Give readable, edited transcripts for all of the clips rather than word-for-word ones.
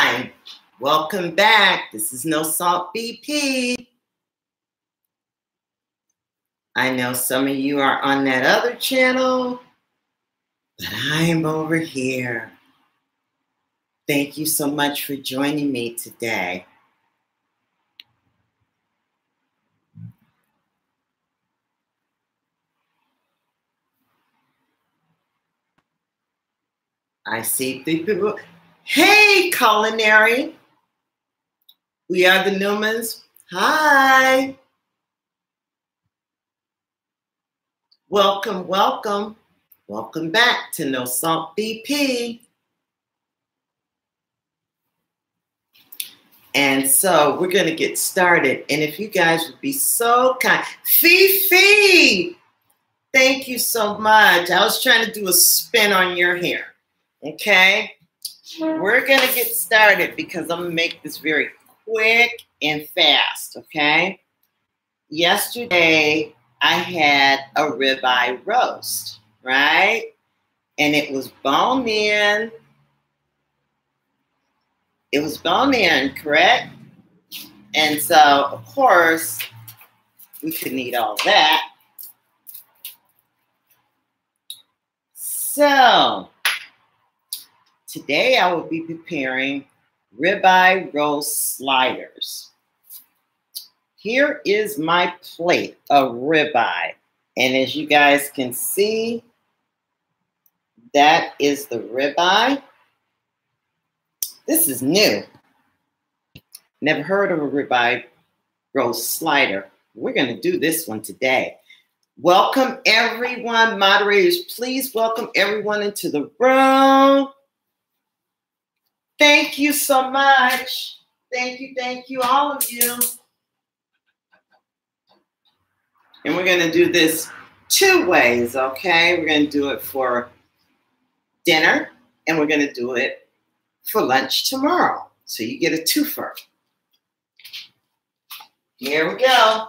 Hi, welcome back. This is NoSaltBP. I know some of you are on that other channel, but I'm over here. Thank you so much for joining me today. I see 3 people. Hey, Culinary. We are the Newmans. Hi. Welcome, welcome. Welcome back to NoSaltBP. And so we're going to get started. And if you guys would be so kind. Fifi, thank you so much. I was trying to do a spin on your hair. Okay. We're going to get started because I'm going to make this very quick and fast. Okay. Yesterday, I had a ribeye roast, right? And it was bone in. It was bone in, correct? And so, of course, we couldn't eat all that. So, today I will be preparing ribeye roast sliders. Here is my plate of ribeye. And as you guys can see, that is the ribeye. This is new. Never heard of a ribeye roast slider. We're going to do this one today. Welcome, everyone. Moderators, please welcome everyone into the room. Thank you so much. Thank you, all of you. And we're going to do this 2 ways, okay? We're going to do it for dinner, and we're going to do it for lunch tomorrow. So you get a twofer. Here we go.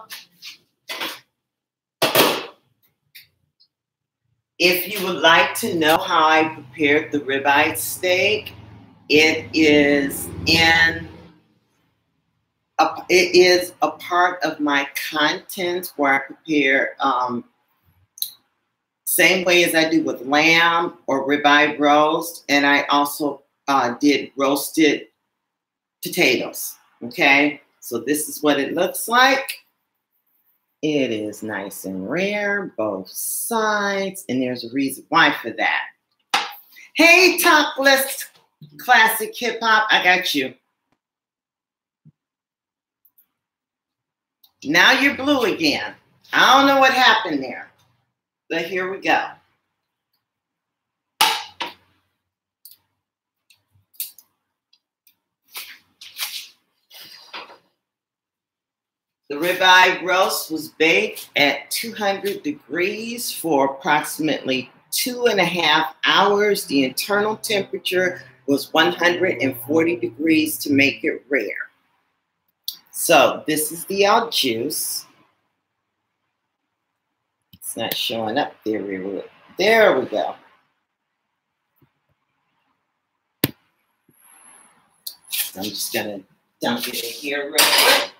If you would like to know how I prepared the ribeye steak, it is a part of my content where I prepare same way as I do with lamb or ribeye roast, and I also did roasted potatoes. Okay, so this is what it looks like. It is nice and rare, both sides, and there's a reason why for that. Hey, Talk List Classic Hip Hop, I got you. Now you're blue again. I don't know what happened there, but here we go. The ribeye roast was baked at 200 degrees for approximately 2.5 hours. The internal temperature was 140 degrees to make it rare. So this is the au juice. It's not showing up there. There we go. I'm just going to dump it in here real quick.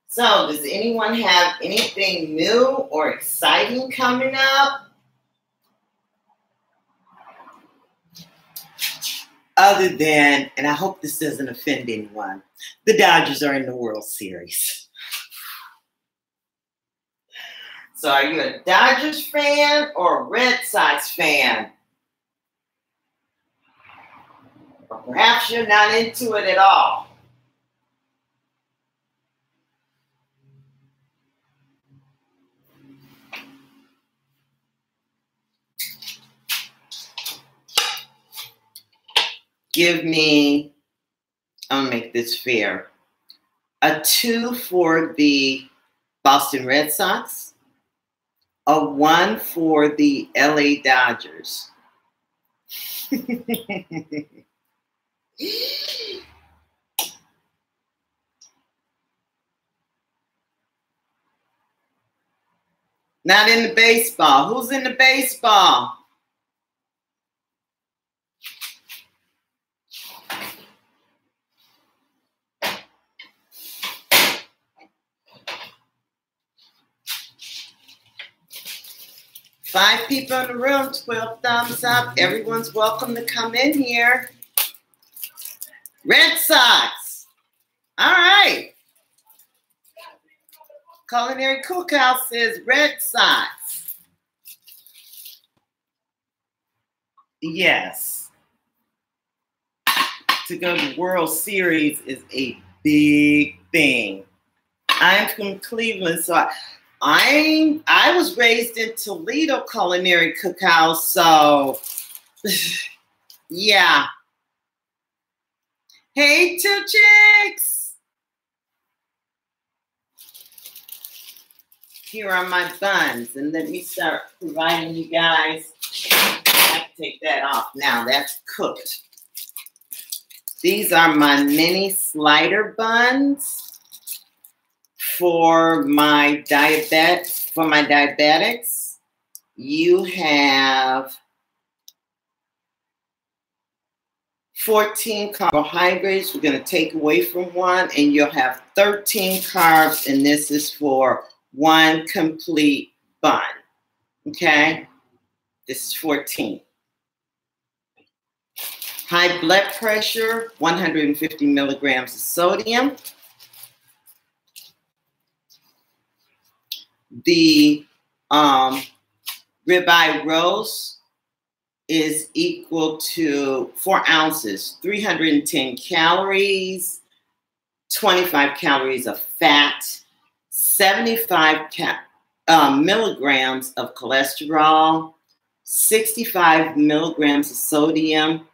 So, does anyone have anything new or exciting coming up? Other than, and I hope this doesn't offend anyone, the Dodgers are in the World Series. So, are you a Dodgers fan or a Red Sox fan? Or perhaps you're not into it at all. Give me, I'm gonna make this fair, a 2 for the Boston Red Sox, a 1 for the LA Dodgers. Not in the baseball. Who's in the baseball? Five people in the room, 12 thumbs up. Everyone's welcome to come in here. Red Sox. All right. Culinary Cookhouse says Red Sox. Yes. To go to World Series is a big thing. I'm from Cleveland, so I was raised in Toledo Culinary Cookhouse, so yeah. Hey, two chicks. Here are my buns, and let me start providing you guys. I have to take that off now. That's cooked. These are my mini slider buns for my diabetics. You have 14 carbohydrates. We're going to take away from one, and you'll have 13 carbs, and this is for one complete bun. Okay? This is 14. High blood pressure, 150 milligrams of sodium. The ribeye roast is equal to 4 ounces, 310 calories, 25 calories of fat, 75 milligrams of cholesterol, 65 milligrams of sodium,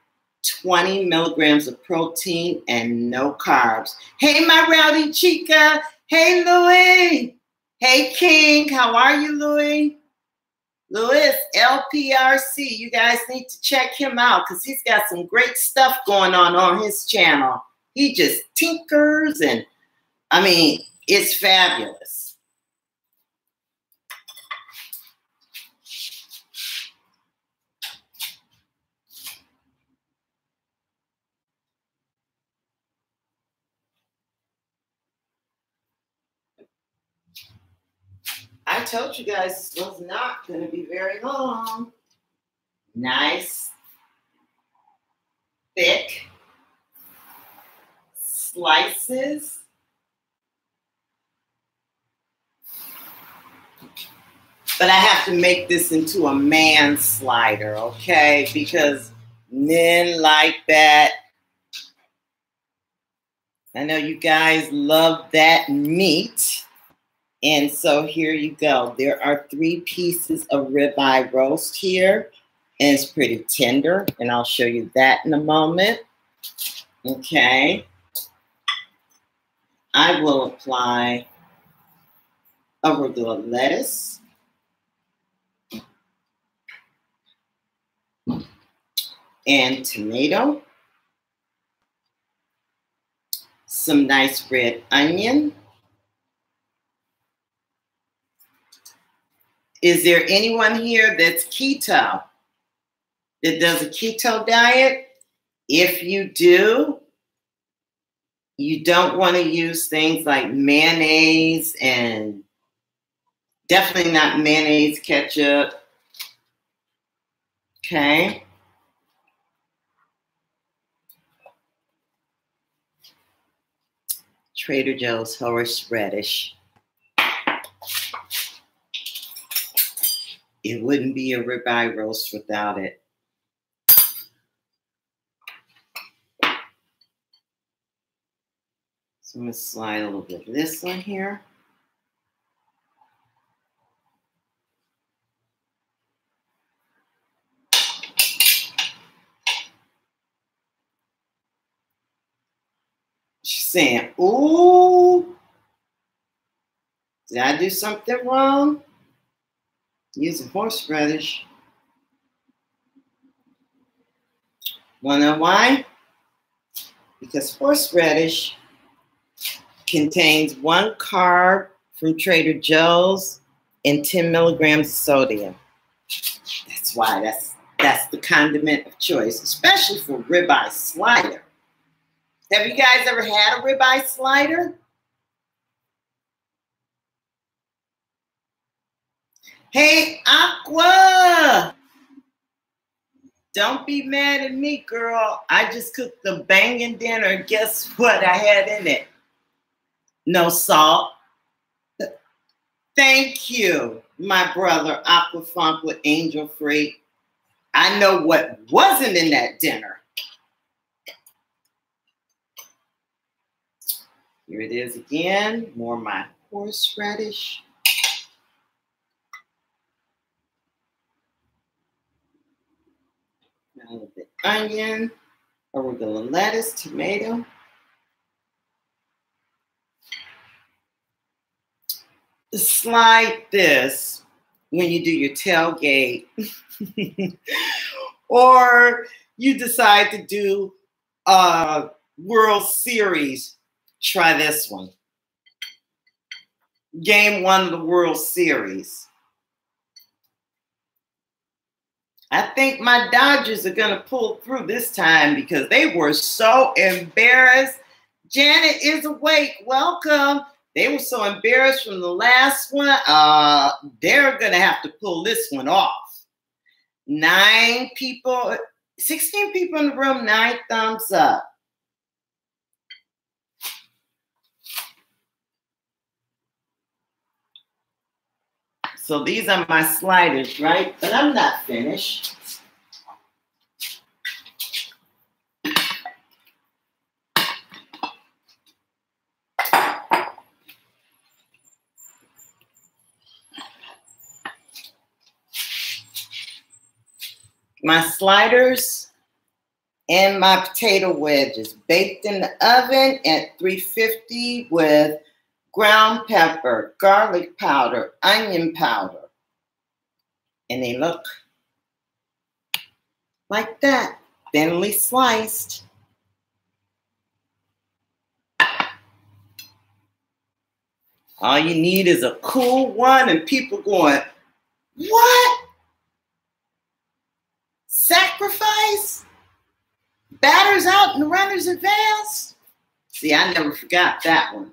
20 milligrams of protein, and no carbs. Hey, my rowdy chica. Hey, Louis. Hey, King. How are you, Louis? Louis, LPRC. You guys need to check him out because he's got some great stuff going on his channel. He just tinkers, and I mean, it's fabulous. I told you guys this was not going to be very long. Nice, thick slices. But I have to make this into a man slider, okay? Because men like that. I know you guys love that meat. And so here you go. There are 3 pieces of ribeye roast here. And it's pretty tender. And I'll show you that in a moment. Okay. I will apply arugula lettuce. And tomato. Some nice red onion. Is there anyone here that's keto, that does a keto diet? If you do, you don't want to use things like mayonnaise, and definitely not mayonnaise, ketchup. Okay. Trader Joe's horseradish. It wouldn't be a ribeye roast without it. So I'm going to slide a little bit of this on here. She's saying, ooh, did I do something wrong? Using horseradish. Wanna know why? because horseradish contains 1 carb from Trader Joe's and 10 milligrams of sodium. That's why that's the condiment of choice, especially for ribeye slider. Have you guys ever had a ribeye slider? Hey, Aqua! Don't be mad at me, girl. I just cooked the banging dinner. Guess what I had in it? No salt. Thank you, my brother, Aqua Funk with Angel Free. I know what wasn't in that dinner. Here it is again. More of my horseradish. A little bit onion, arugula lettuce, tomato. Slide this when you do your tailgate or you decide to do a World Series. Try this one. Game 1 of the World Series. I think my Dodgers are going to pull through this time because they were so embarrassed. Janet is awake. Welcome. They were so embarrassed from the last one. They're going to have to pull this one off. 9 people, 16 people in the room, 9 thumbs up. So these are my sliders, right? But I'm not finished. My sliders and my potato wedges baked in the oven at 350 with ground pepper, garlic powder, onion powder. And they look like that, thinly sliced. All you need is a cool one and people going, what? Sacrifice? Batters out and the runners advance? See, I never forgot that one.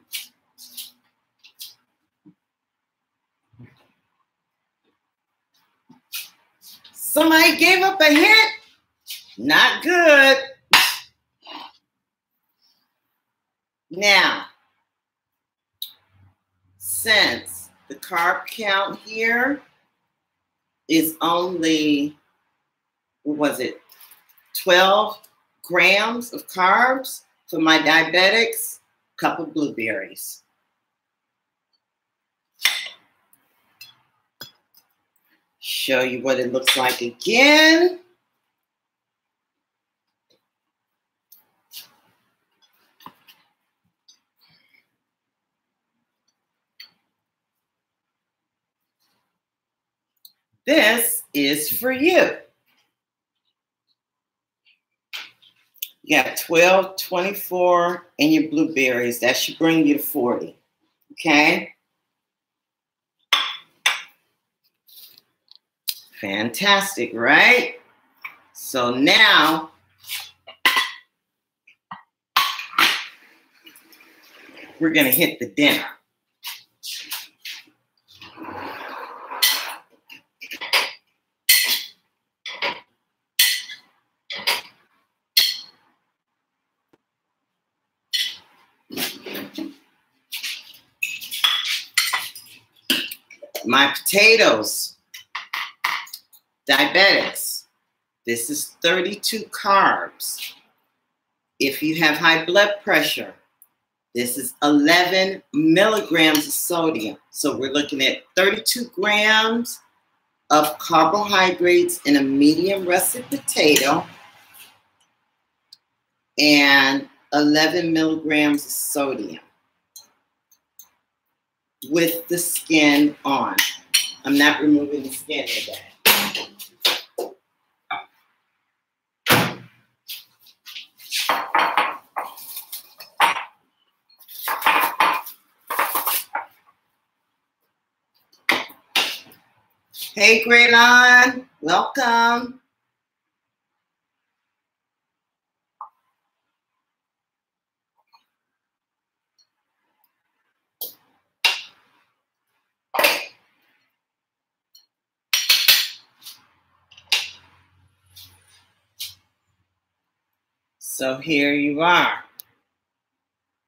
Somebody gave up a hint? Not good. Now, since the carb count here is only, what was it, 12 grams of carbs for my diabetics, a couple blueberries. Show you what it looks like again. This is for you. You got 12, 24, and your blueberries. That should bring you to 40, okay? Fantastic, right? So now, we're gonna hit the dinner. My potatoes, diabetics, this is 32 carbs. If you have high blood pressure, this is 11 milligrams of sodium. So we're looking at 32 grams of carbohydrates in a medium russet potato and 11 milligrams of sodium with the skin on. I'm not removing the skin today. Hey, Graylon, welcome. So here you are.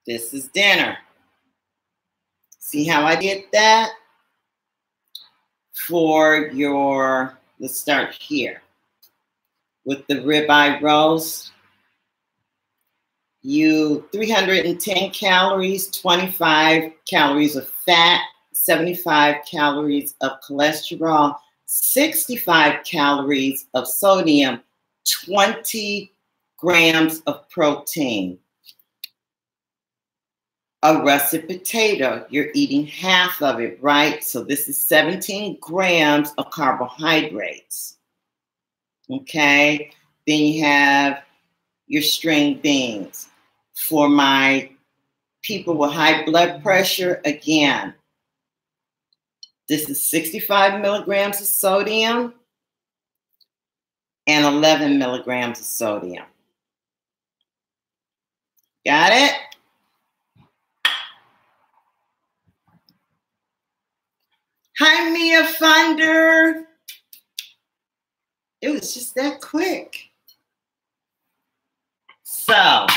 This is dinner. See how I did that? For your, let's start here. With the ribeye roast, you 310 calories, 25 calories of fat, 75 calories of cholesterol, 65 calories of sodium, 20 grams of protein. A russet potato, you're eating half of it, right? So this is 17 grams of carbohydrates. Okay, then you have your string beans. For my people with high blood pressure, again, this is 65 milligrams of sodium and 11 milligrams of sodium. Got it? Hi, Mia Thunder. It was just that quick. So,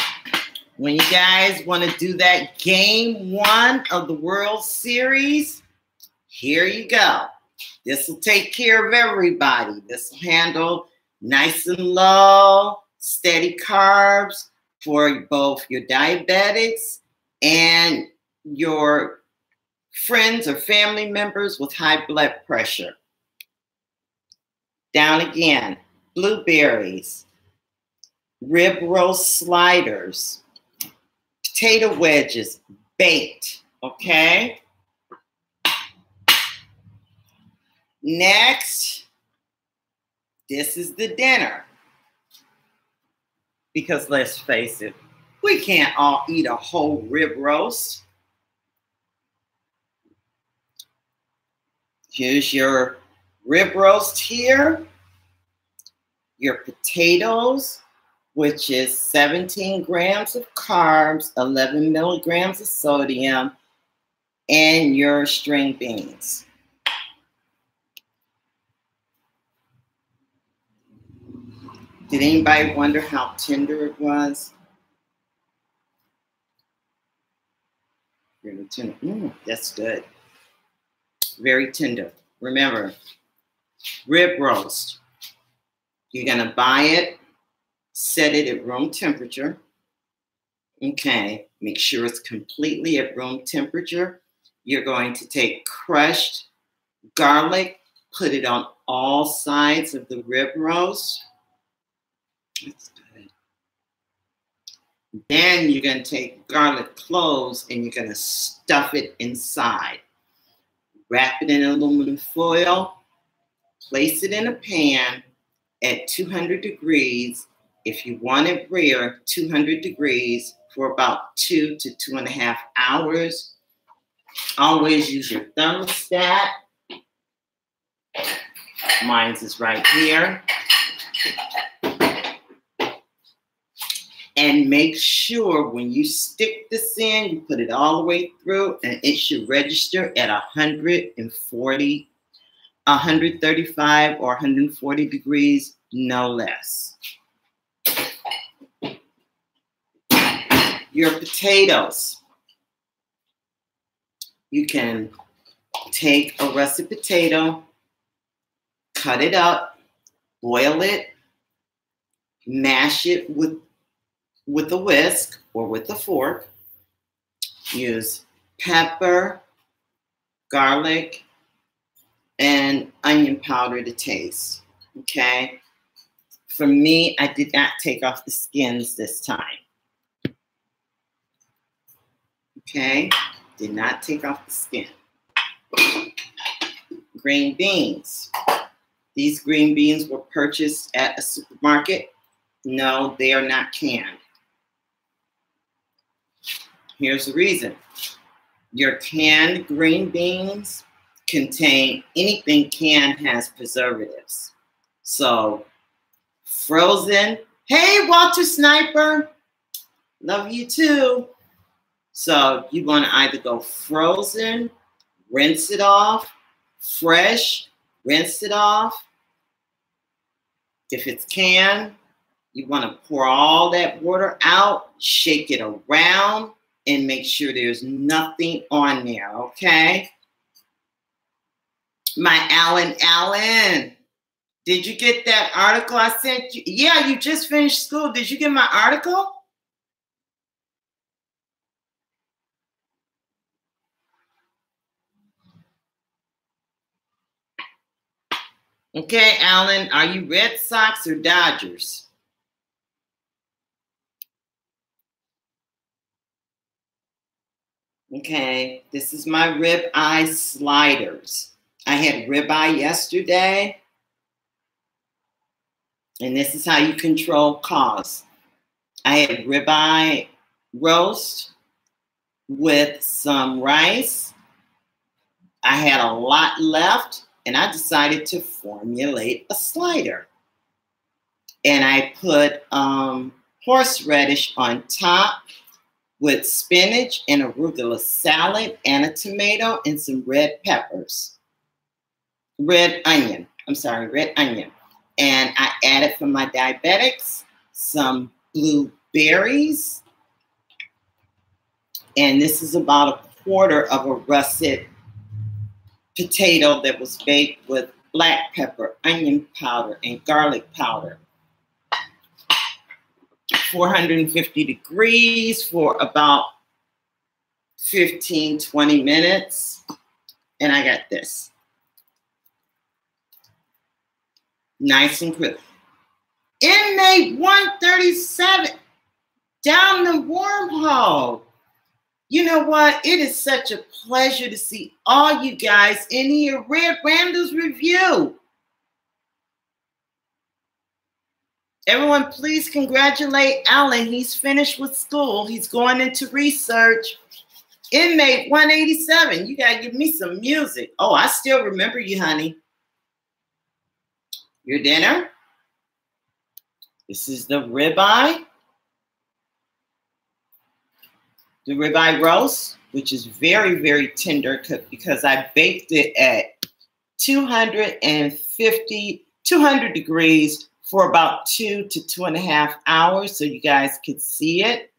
when you guys want to do that game 1 of the World Series, here you go. This will take care of everybody. This will handle nice and low, steady carbs for both your diabetics and your friends or family members with high blood pressure. Down again, blueberries, rib roast sliders, potato wedges, baked, okay? Next, this is the dinner. Because let's face it, we can't all eat a whole rib roast. Here's your rib roast here, your potatoes, which is 17 grams of carbs, 11 milligrams of sodium, and your string beans. Did anybody wonder how tender it was? Really tender. That's good. Very tender. Remember, rib roast. You're going to buy it, set it at room temperature. Okay, make sure it's completely at room temperature. You're going to take crushed garlic, put it on all sides of the rib roast. That's good. Then you're going to take garlic cloves and you're going to stuff it inside. Wrap it in aluminum foil, place it in a pan at 200 degrees. If you want it rare, 200 degrees for about 2 to 2.5 hours. Always use your thermostat. Mine's is right here. And make sure when you stick this in, you put it all the way through, and it should register at 140, 135 or 140 degrees, no less. Your potatoes. You can take a russet potato, cut it up, boil it, mash it with a whisk or with a fork. Use pepper, garlic, and onion powder to taste, okay? For me, I did not take off the skins this time. Okay, did not take off the skin. Green beans. These green beans were purchased at a supermarket. No, they are not canned. Here's the reason. Your canned green beans contain anything canned has preservatives. So frozen. Hey, Walter Sniper. Love you too. So you want to either go frozen, rinse it off, fresh, rinse it off. If it's canned, you want to pour all that water out, shake it around, and make sure there's nothing on there, okay? My Allen, did you get that article I sent you? Yeah, you just finished school. Did you get my article? Okay, Alan, are you Red Sox or Dodgers? Okay, this is my ribeye sliders. I had ribeye yesterday, and this is how you control costs. I had ribeye roast with some rice. I had a lot left, and I decided to formulate a slider. And I put horseradish on top with spinach and arugula salad and a tomato and some red peppers. Red onion. And I added for my diabetics some blueberries. And this is about 1/4 of a russet potato that was baked with black pepper, onion powder, and garlic powder. 450 degrees for about 15, 20 minutes. And I got this. Nice and crisp. Inmate 137 down the wormhole. You know what? It is such a pleasure to see all you guys in here. Red Randall's Review. Everyone, please congratulate Alan. He's finished with school. He's going into research. Inmate 187. You got to give me some music. Oh, I still remember you, honey. Your dinner. This is the ribeye. The ribeye roast, which is very, very tender because I baked it at 200 degrees for about 2 to 2.5 hours so you guys could see it.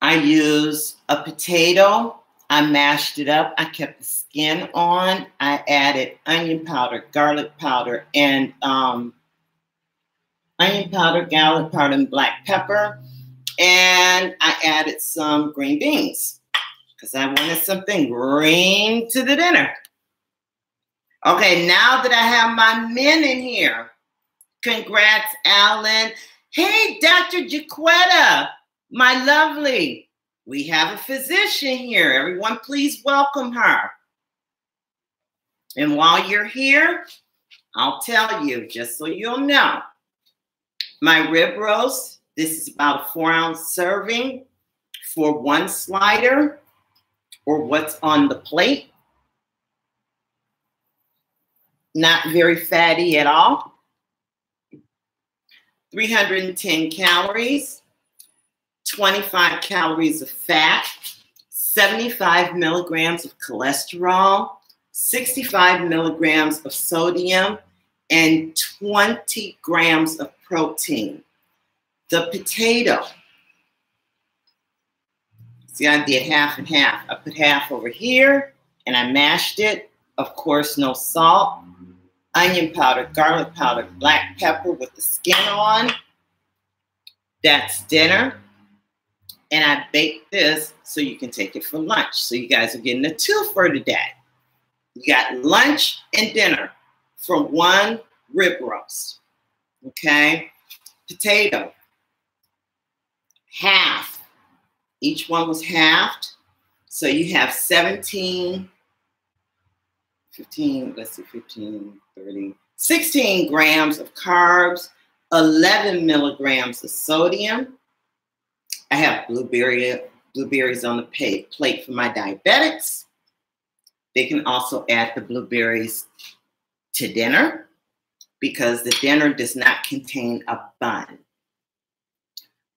I used a potato. I mashed it up. I kept the skin on. I added onion powder, garlic powder, and and black pepper. And I added some green beans because I wanted something green to the dinner. Okay, now that I have my men in here, congrats, Alan. Hey, Dr. Jaquetta, my lovely. We have a physician here. Everyone, please welcome her. And while you're here, I'll tell you, just so you'll know, my rib roast, this is about a 4-ounce serving for 1 slider or what's on the plate. Not very fatty at all. 310 calories, 25 calories of fat, 75 milligrams of cholesterol, 65 milligrams of sodium, and 20 grams of protein. The potato, see, I did half and half. I put half over here and I mashed it. Of course, no salt, onion powder, garlic powder, black pepper with the skin on. That's dinner. And I baked this so you can take it for lunch. So you guys are getting a 2 for today. You got lunch and dinner for 1 rib roast. Okay? Potato. Half. Each one was halved. So you have 16 grams of carbs, 11 milligrams of sodium. I have blueberries on the plate for my diabetics. They can also add the blueberries to dinner because the dinner does not contain a bun.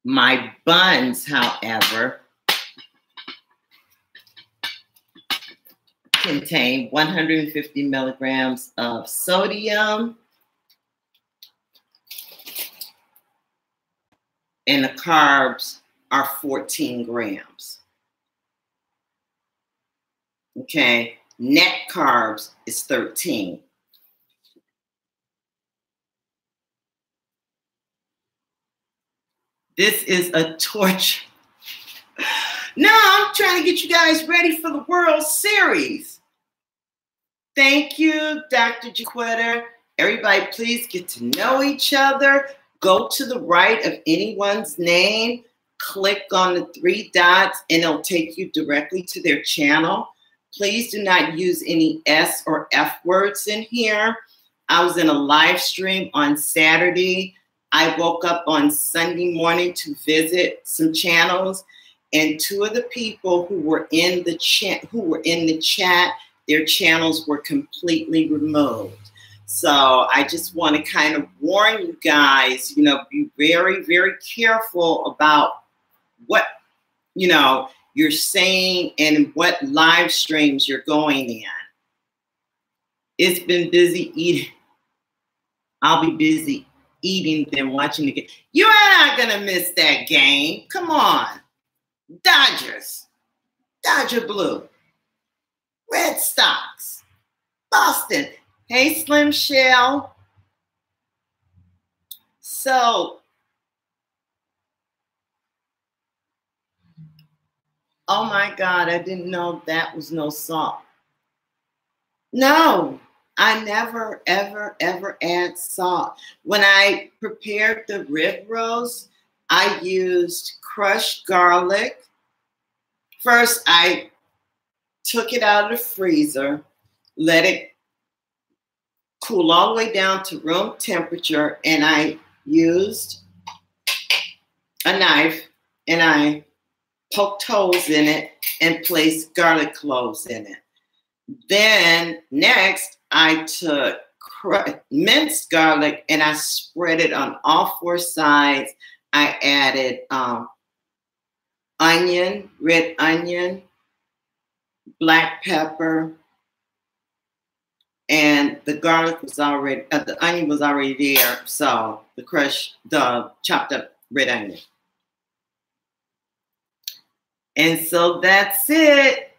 My buns, however, contain 150 milligrams of sodium, and the carbs are 14 grams. Okay, net carbs is 13. This is a torture. No, I'm trying to get you guys ready for the World Series. Thank you, Dr. Jaquetta. Everybody, please get to know each other. Go to the right of anyone's name, click on the 3 dots, and it'll take you directly to their channel. Please do not use any S or F words in here. I was in a live stream on Saturday. I woke up on Sunday morning to visit some channels, and 2 of the people who were in the chat, their channels were completely removed. So I just want to kind of warn you guys, be very, very careful about what, you're saying and what live streams you're going in. It's been busy eating. I'll be busy eating than watching the game. You're not going to miss that game. Come on. Dodgers. Dodger Blue. Red Sox. Boston. Hey, Slim Shell. So, oh my God, I didn't know that was no salt. No, I never, ever, ever add salt. When I prepared the rib roast, I used crushed garlic. First, I took it out of the freezer, let it cool all the way down to room temperature, and I used a knife and I poked holes in it and placed garlic cloves in it. Then next, I took minced garlic and I spread it on all 4 sides. I added onion, red onion, black pepper, and the garlic was already, the onion was already there. So the chopped up red onion. And so that's it.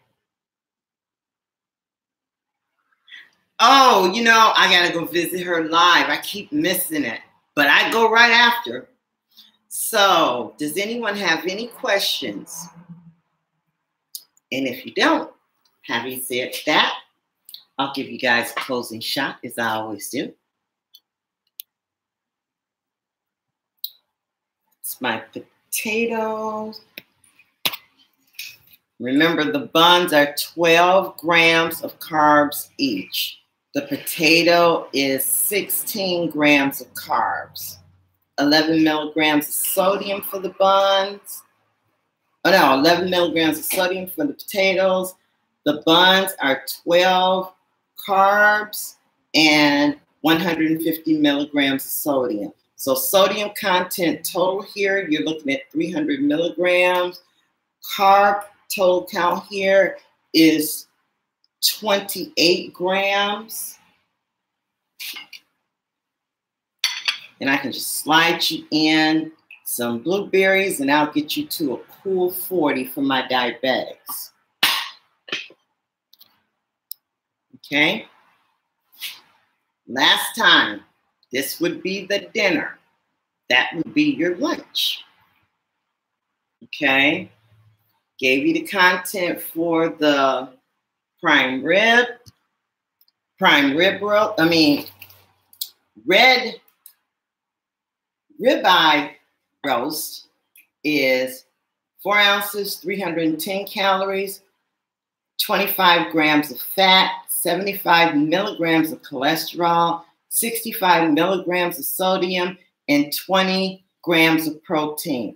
Oh, I got to go visit her live. I keep missing it, but I go right after. So does anyone have any questions? And if you don't, having said that, I'll give you guys a closing shot, as I always do. It's my potatoes. Remember, the buns are 12 grams of carbs each. The potato is 16 grams of carbs. 11 milligrams of sodium for the buns. Oh no, 11 milligrams of sodium for the potatoes. The buns are 12 carbs and 150 milligrams of sodium. So sodium content total here, you're looking at 300 milligrams. Carb total count here is 28 grams. And I can just slide you in some blueberries and I'll get you to a cool 40 for my diabetics. Okay. Last time, this would be the dinner. That would be your lunch. Okay. Gave you the content for the red ribeye roast is 4 ounces, 310 calories, 25 grams of fat, 75 milligrams of cholesterol, 65 milligrams of sodium, and 20 grams of protein.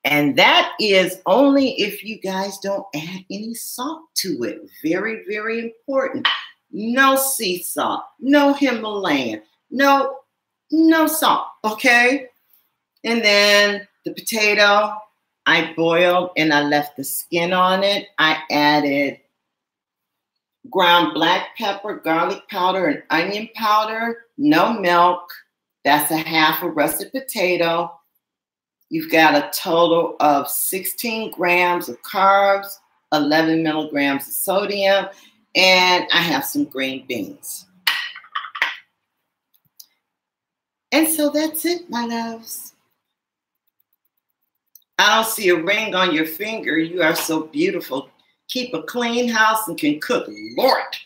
And that is only if you guys don't add any salt to it. Very, very important. No sea salt, no Himalayan, no salt, okay? And then the potato, I boiled and I left the skin on it. I added ground black pepper, garlic powder, and onion powder, no milk. That's a half a russet potato. You've got a total of 16 grams of carbs, 11 milligrams of sodium, and I have some green beans. And so that's it, my loves. I don't see a ring on your finger. You are so beautiful. Keep a clean house and can cook. Lord.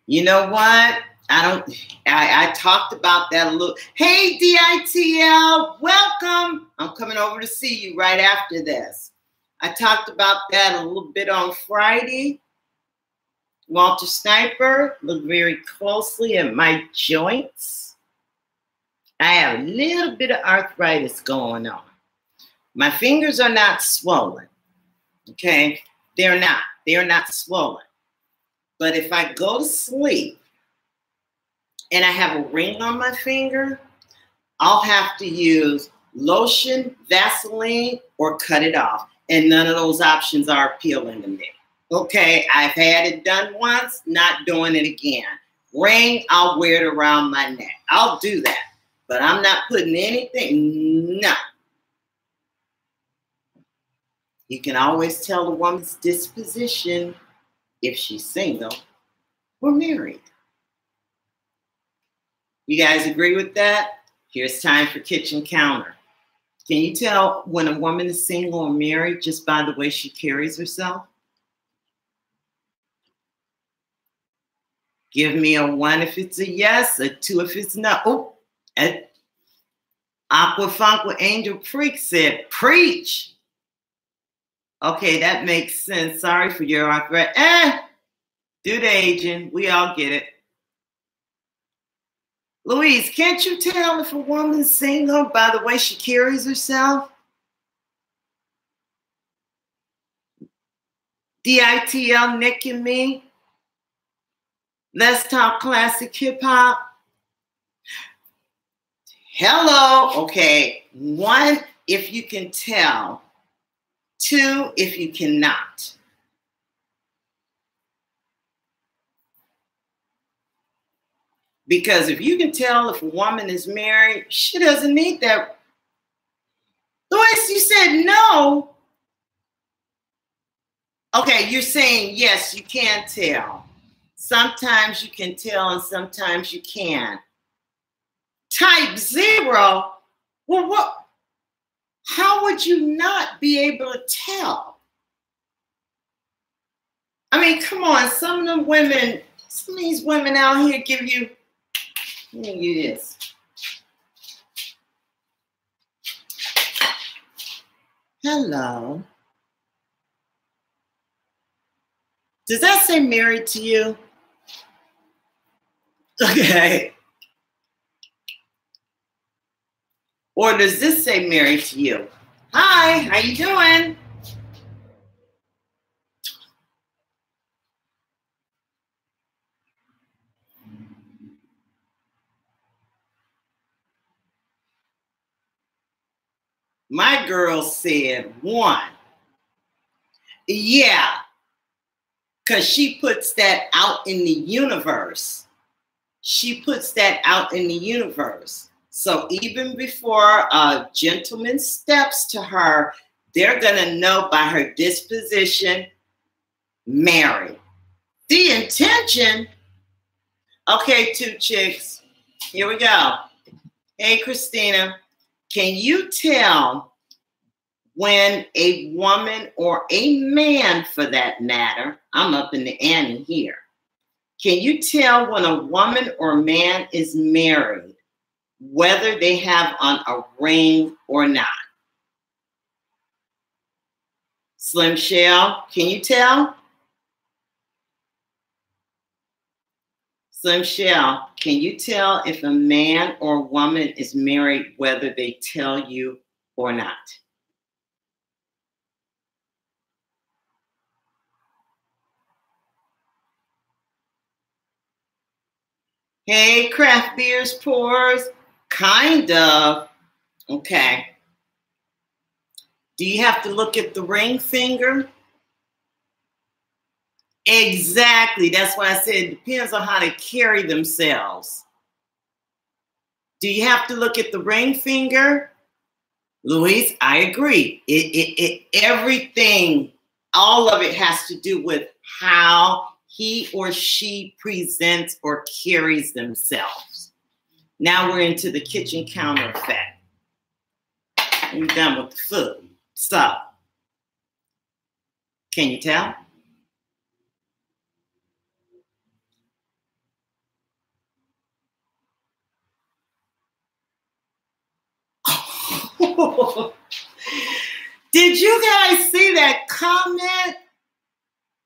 You know what? I talked about that a little. Hey, DITL, welcome. I'm coming over to see you right after this. I talked about that a little bit on Friday. Walter Sniper, look very closely at my joints. I have a little bit of arthritis going on. My fingers are not swollen, okay? They're not swollen. But if I go to sleep, and I have a ring on my finger, I'll have to use lotion, Vaseline, or cut it off. And none of those options are appealing to me. Okay, I've had it done once, not doing it again. Ring, I'll wear it around my neck. I'll do that. But I'm not putting anything, no. You can always tell a woman's disposition if she's single or married. You guys agree with that? Here's time for kitchen counter. Can you tell when a woman is single or married just by the way she carries herself? Give me a 1 if it's a yes, a 2 if it's no. Oh, Aqua Funk with Angel Freak said, preach. Okay, that makes sense. Sorry for your arthritis. Do the aging. We all get it. Louise, can't you tell if a woman's single by the way she carries herself? DITL, Nick and me. Let's talk classic hip hop. Hello. Okay. 1, if you can tell. 2, if you cannot. Because if you can tell if a woman is married, she doesn't need that. Louis, you said no. Okay, you're saying yes, you can tell. Sometimes you can tell and sometimes you can't. Type 0? Well, what? How would you not be able to tell? I mean, come on, some of these women out here give you, let me give you this. Hello. Does that say married to you? Okay. Or does this say married to you? Hi, how you doing? My girl said 1. Yeah, because she puts that out in the universe. She puts that out in the universe. So even before a gentleman steps to her, they're going to know by her disposition, married. The intention, okay, 2 chicks. Here we go. Hey, Christina. Can you tell when a woman or a man, for that matter, I'm up in the ante here. Can you tell when a woman or man is married, whether they have on a ring or not? Slim Shell, can you tell? Slim Shell, can you tell if a man or woman is married, whether they tell you or not? Hey, craft beers pours. Kind of. Okay. Do you have to look at the ring finger? Exactly. That's why I said it depends on how they carry themselves. Do you have to look at the ring finger? Luis, I agree. Everything, all of it has to do with how he or she presents or carries themselves. Now we're into the kitchen counter effect. We're done with the food. So, can you tell? Did you guys see that comment?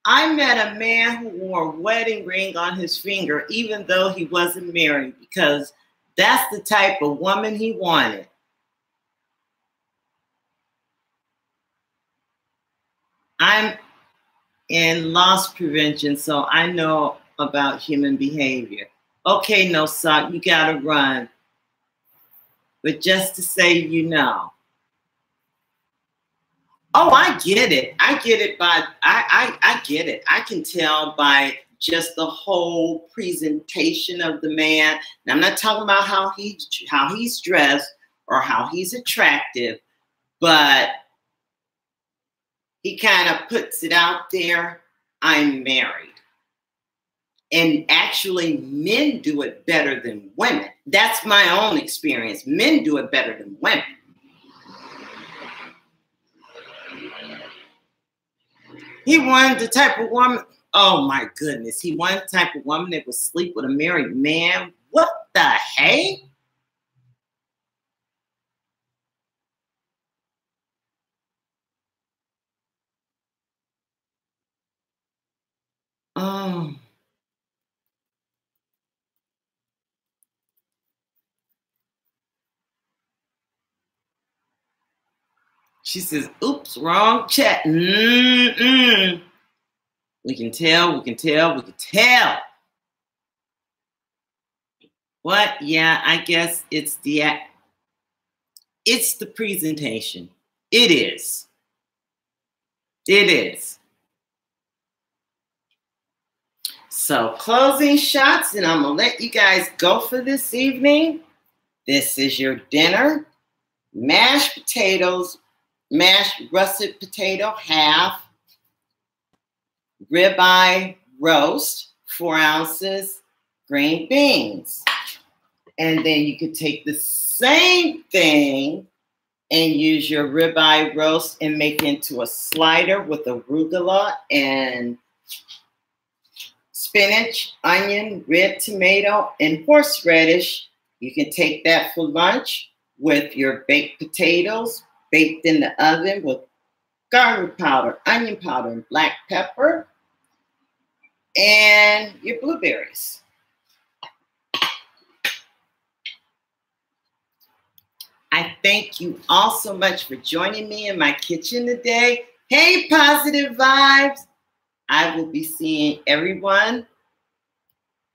I met a man who wore a wedding ring on his finger, even though he wasn't married, because that's the type of woman he wanted. I'm in loss prevention, so I know about human behavior. Okay, no sock, you gotta run. But just to say, you know. Oh, I get it. I get it by I get it. I can tell by just the whole presentation of the man. And I'm not talking about how he's dressed or how he's attractive, but he kind of puts it out there. I'm married. And actually, men do it better than women. That's my own experience. Men do it better than women. He wanted the type of woman, oh my goodness. He wanted the type of woman that would sleep with a married man. What the heck? Oh. She says, oops, wrong chat. We can tell, we can tell, we can tell. What? Yeah, I guess it's the presentation. It is. It is. So closing shots, and I'm gonna let you guys go for this evening. This is your dinner. Mashed potatoes, mashed russet potato, half. Ribeye roast, 4 ounces. Green beans. And then you could take the same thing and use your ribeye roast and make into a slider with arugula and spinach, onion, red tomato, and horseradish. You can take that for lunch with your baked potatoes, baked in the oven with garlic powder, onion powder, and black pepper, and your blueberries. I thank you all so much for joining me in my kitchen today. Hey, positive vibes. I will be seeing everyone.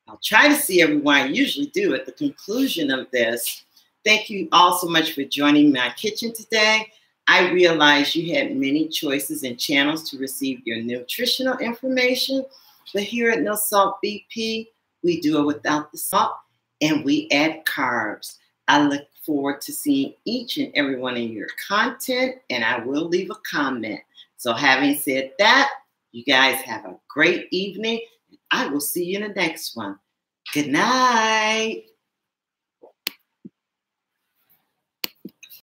I'll try to see everyone. I usually do at the conclusion of this. Thank you all so much for joining my kitchen today. I realize you had many choices and channels to receive your nutritional information, but here at NoSaltBP, we do it without the salt and we add carbs. I look forward to seeing each and every one of your content, and I will leave a comment. So having said that, you guys have a great evening. I will see you in the next one. Good night.